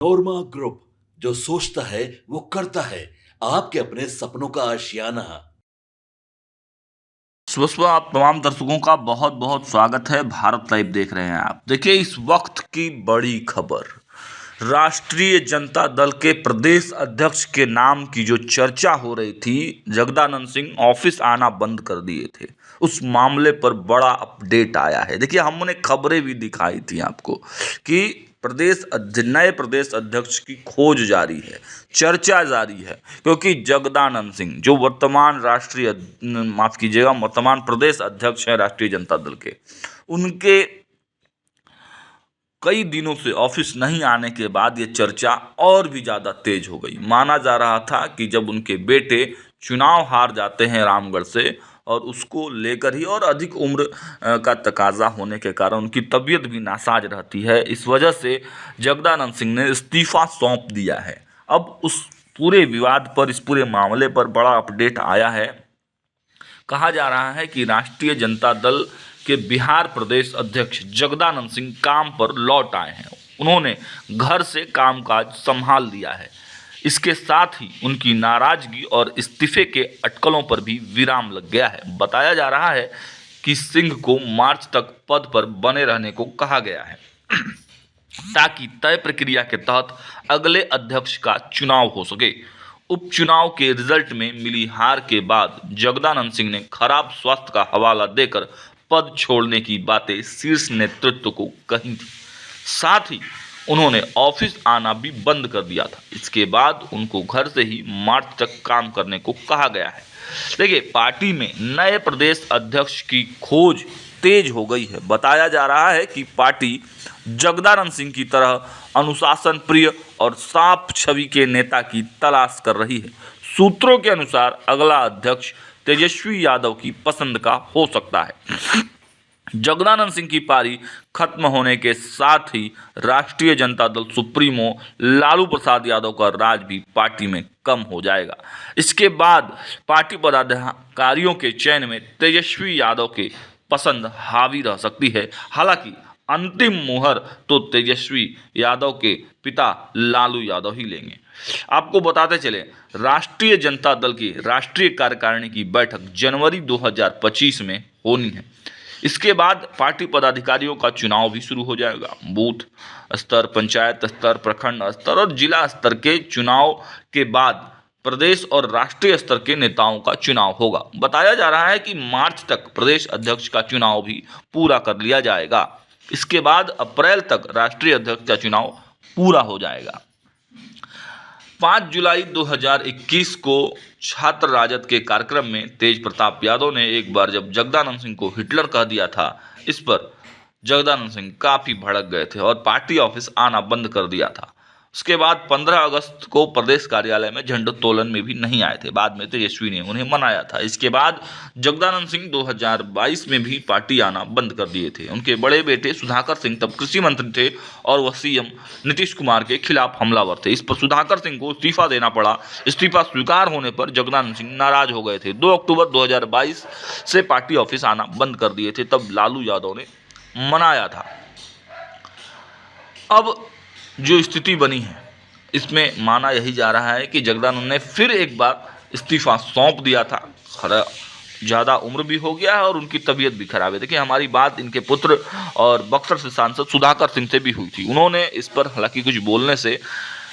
नोरमा group, जो सोचता है वो करता है। आपके अपने सपनों का आशियाना। सुबह सुबह आप तमाम दर्शकों का बहुत बहुत स्वागत है। भारत लाइव देख रहे हैं आप। देखिए, इस वक्त की बड़ी खबर, राष्ट्रीय जनता दल के प्रदेश अध्यक्ष के नाम की जो चर्चा हो रही थी, जगदानंद सिंह ऑफिस आना बंद कर दिए थे। उस मामले पर बड़ा अपडेट आया है। देखिए, हमने खबरें भी दिखाई थी आपको कि नए प्रदेश अध्यक्ष की खोज जारी है, चर्चा जारी है, क्योंकि जगदानंद सिंह जो वर्तमान प्रदेश अध्यक्ष हैं राष्ट्रीय जनता दल के, उनके कई दिनों से ऑफिस नहीं आने के बाद ये चर्चा और भी ज़्यादा तेज हो गई। माना जा रहा था कि जब उनके बेटे चुनाव हार जाते हैं रामगढ़ से, और उसको लेकर ही और अधिक उम्र का तकाजा होने के कारण उनकी तबीयत भी नासाज रहती है, इस वजह से जगदानंद सिंह ने इस्तीफा सौंप दिया है। अब उस पूरे विवाद पर, इस पूरे मामले पर बड़ा अपडेट आया है। कहा जा रहा है कि राष्ट्रीय जनता दल के बिहार प्रदेश अध्यक्ष जगदानंद सिंह काम पर लौट आए हैं। उन्होंने घर से कामकाज संभाल लिया है। इसके साथ ही उनकी नाराजगी और इस्तीफे के अटकलों पर भी विराम लग गया है। बताया जा रहा है कि सिंह को मार्च तक पद पर बने रहने को कहा गया है ताकि तय प्रक्रिया के तहत अगले अध्यक्ष का चुनाव हो सके। उपचुनाव के रिजल्ट में मिली हार के बाद जगदानंद सिंह ने खराब स्वास्थ्य का हवाला देकर पद छोड़ने की बातें शीर्ष नेतृत्व को कही थी। साथ ही उन्होंने ऑफिस आना भी बंद कर दिया था। इसके बाद उनको घर से ही मार्च तक काम करने को कहा गया है। देखिए, पार्टी में नए प्रदेश अध्यक्ष की खोज तेज हो गई है। बताया जा रहा है कि पार्टी जगदानंद सिंह की तरह अनुशासन प्रिय और साफ छवि के नेता की तलाश कर रही है। सूत्रों के अनुसार अगला अध्यक्ष तेजस्वी यादव की पसंद का हो सकता है। जगदानंद सिंह की पारी खत्म होने के साथ ही राष्ट्रीय जनता दल सुप्रीमो लालू प्रसाद यादव का राज भी पार्टी में कम हो जाएगा। इसके बाद पार्टी पदाधिकारियों के चयन में तेजस्वी यादव की पसंद हावी रह सकती है। हालांकि अंतिम मुहर तो तेजस्वी यादव के पिता लालू यादव ही लेंगे। आपको बताते चले, राष्ट्रीय जनता दल की राष्ट्रीय कार्यकारिणी की बैठक जनवरी 2025 में होनी है। इसके बाद पार्टी पदाधिकारियों का चुनाव भी शुरू हो जाएगा। बूथ स्तर, पंचायत स्तर, प्रखंड स्तर और जिला स्तर के चुनाव के बाद प्रदेश और राष्ट्रीय स्तर के नेताओं का चुनाव होगा। बताया जा रहा है कि मार्च तक प्रदेश अध्यक्ष का चुनाव भी पूरा कर लिया जाएगा। इसके बाद अप्रैल तक राष्ट्रीय अध्यक्ष का चुनाव पूरा हो जाएगा। 5 जुलाई 2021 को छात्र राजद के कार्यक्रम में तेज प्रताप यादव ने एक बार जब जगदानंद सिंह को हिटलर कह दिया था, इस पर जगदानंद सिंह काफी भड़क गए थे और पार्टी ऑफिस आना बंद कर दिया था। उसके बाद 15 अगस्त को प्रदेश कार्यालय में झंडोत्तोलन में भी नहीं आए थे। बाद में तेजस्वी ने उन्हें मनाया था। इसके बाद जगदानंद सिंह 2022 में भी पार्टी आना बंद कर दिए थे। उनके बड़े बेटे सुधाकर सिंह तब कृषि मंत्री थे और वह सीएम नीतीश कुमार के खिलाफ हमलावर थे। इस पर सुधाकर सिंह को इस्तीफा देना पड़ा। इस्तीफा स्वीकार होने पर जगदानंद सिंह नाराज हो गए थे। 2 अक्टूबर 2022 से पार्टी ऑफिस आना बंद कर दिए थे। तब लालू यादव ने मनाया था। अब जो स्थिति बनी है, इसमें माना यही जा रहा है कि जगदानंद ने फिर एक बार इस्तीफा सौंप दिया था। ज़्यादा उम्र भी हो गया है और उनकी तबीयत भी खराब है। देखिए, हमारी बात इनके पुत्र और बक्सर से सांसद सुधाकर सिंह से भी हुई थी। उन्होंने इस पर हालांकि कुछ बोलने से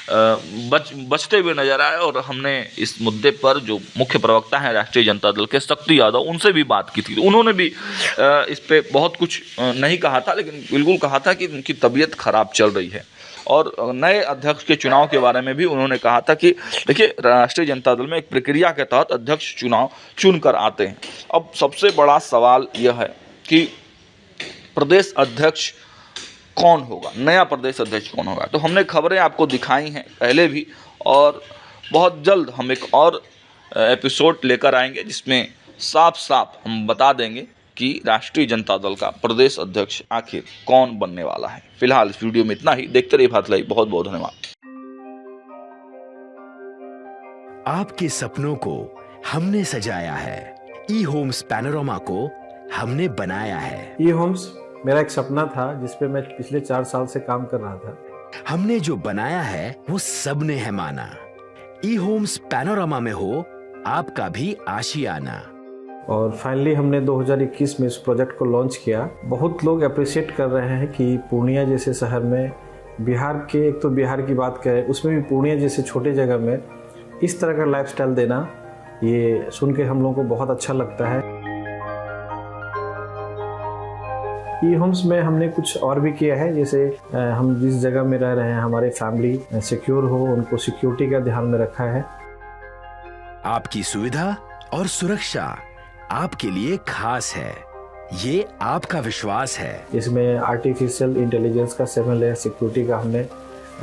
बचते हुए नजर आए और हमने इस मुद्दे पर जो मुख्य प्रवक्ता हैं राष्ट्रीय जनता दल के शक्ति यादव, उनसे भी बात की थी। उन्होंने भी इस पे बहुत कुछ नहीं कहा था, लेकिन बिल्कुल कहा था कि उनकी तबीयत खराब चल रही है। और नए अध्यक्ष के चुनाव के बारे में भी उन्होंने कहा था कि देखिए, राष्ट्रीय जनता दल में एक प्रक्रिया के तहत अध्यक्ष चुनाव चुनकर आते हैं। अब सबसे बड़ा सवाल यह है कि प्रदेश अध्यक्ष कौन होगा, नया प्रदेश अध्यक्ष कौन होगा। तो हमने खबरें आपको दिखाई हैं पहले भी, और बहुत जल्द हम एक और एपिसोड लेकर आएंगे जिसमें साफ साफ हम बता देंगे कि राष्ट्रीय जनता दल का प्रदेश अध्यक्ष आखिर कौन बनने वाला है। फिलहाल इस वीडियो में इतना ही। देखते रहिए भारत लाइव। बहुत बहुत धन्यवाद। आपके सपनों को हमने सजाया है, ई होम्स पैनोरमा को हमने बनाया है। ई होम्स मेरा एक सपना था जिस पे मैं पिछले 4 साल से काम कर रहा था। हमने जो बनाया है वो सबने है माना। ई होम्स पैनोरामा में हो आपका भी आशियाना। और फाइनली हमने 2021 में इस प्रोजेक्ट को लॉन्च किया। बहुत लोग अप्रिशिएट कर रहे हैं कि पूर्णिया जैसे शहर में, बिहार के, एक तो बिहार की बात करें उसमें भी पूर्णिया जैसे छोटे जगह में इस तरह का लाइफस्टाइल देना, ये सुन के हम लोगों को बहुत अच्छा लगता है। ई होम्स में हमने कुछ और भी किया है, जैसे हम जिस जगह में रह रहे हैं हमारे फैमिली सिक्योर हो, उनको सिक्योरिटी का ध्यान में रखा है। आपकी सुविधा और सुरक्षा आपके लिए खास है, ये आपका विश्वास है। इसमें आर्टिफिशियल इंटेलिजेंस का 7 लेयर सिक्योरिटी का हमने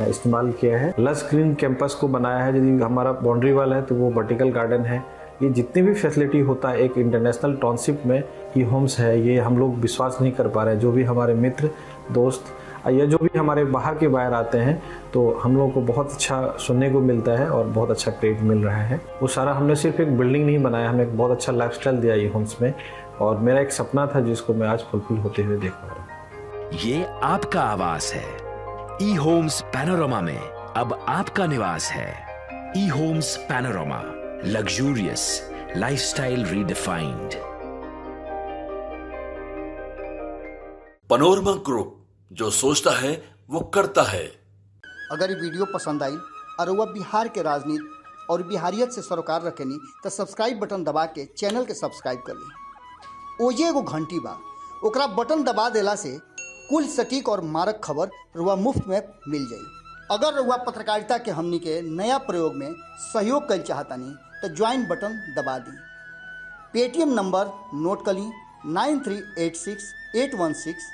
इस्तेमाल किया है। लस ग्रीन कैंपस को बनाया है। यदि हमारा बाउंड्री वाल है तो वो वर्टिकल गार्डन है। ये जितनी भी फैसिलिटी होता है एक इंटरनेशनल टाउनशिप में, ई होम्स है, ये हम लोग विश्वास नहीं कर पा रहे हैं। जो भी हमारे मित्र दोस्त या जो भी हमारे बाहर के बाहर आते हैं तो हम लोगों को बहुत अच्छा सुनने को मिलता है और बहुत अच्छा क्रेडिट मिल रहा है। वो सारा हमने सिर्फ एक बिल्डिंग नहीं बनाया, हमें एक बहुत अच्छा लाइफस्टाइल दिया ई होम्स में, और मेरा एक सपना था जिसको मैं आज फुलफिल होते हुए देख पा रहा हूँ। ये आपका आवास है। ई होम्स पैनोरामा में अब आपका निवास है। E Homes Panorama, luxurious lifestyle redefined. Panorama group, जो सोचता है वो करता है। अगर ये वीडियो पसंद आई और वह बिहार के राजनीति और बिहारियत से सरोकार रखेनी तो सब्सक्राइब बटन दबा के चैनल के सब्सक्राइब कर ली। ओजे एगो घंटी बा, ओकरा बटन दबा देला से कुल सटीक और मारक खबर रुआ मुफ्त में मिल जाई। अगर रुआ पत्रकारिता के हमनी के नया प्रयोग में सहयोग कर चाहतानी तो ज्वाइन बटन दबा दी। पेटीएम नंबर नोट कर ली 9386 816